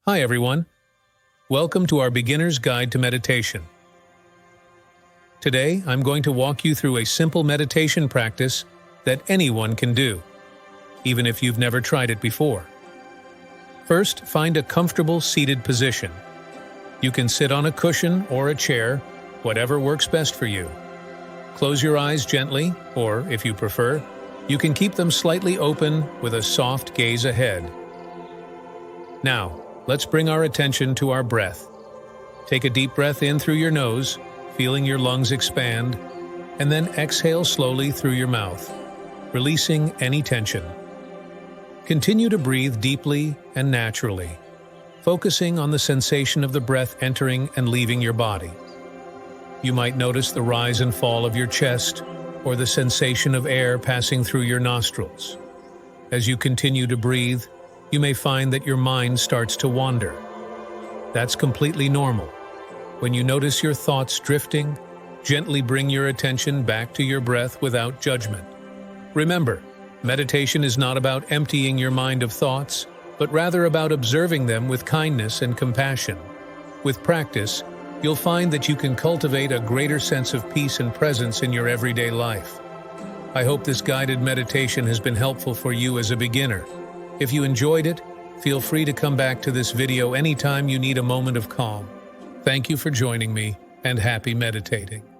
Hi everyone. Welcome to our Beginner's Guide to Meditation. Today, I'm going to walk you through a simple meditation practice that anyone can do, even if you've never tried it before. First, find a comfortable seated position. You can sit on a cushion or a chair, whatever works best for you. Close your eyes gently, or, if you prefer, you can keep them slightly open with a soft gaze ahead. Now, let's bring our attention to our breath. Take a deep breath in through your nose, feeling your lungs expand, and then exhale slowly through your mouth, releasing any tension. Continue to breathe deeply and naturally, focusing on the sensation of the breath entering and leaving your body. You might notice the rise and fall of your chest or the sensation of air passing through your nostrils. As you continue to breathe, you may find that your mind starts to wander. That's completely normal. When you notice your thoughts drifting, gently bring your attention back to your breath without judgment. Remember, meditation is not about emptying your mind of thoughts, but rather about observing them with kindness and compassion. With practice, you'll find that you can cultivate a greater sense of peace and presence in your everyday life. I hope this guided meditation has been helpful for you as a beginner. If you enjoyed it, feel free to come back to this video anytime you need a moment of calm. Thank you for joining me, and happy meditating.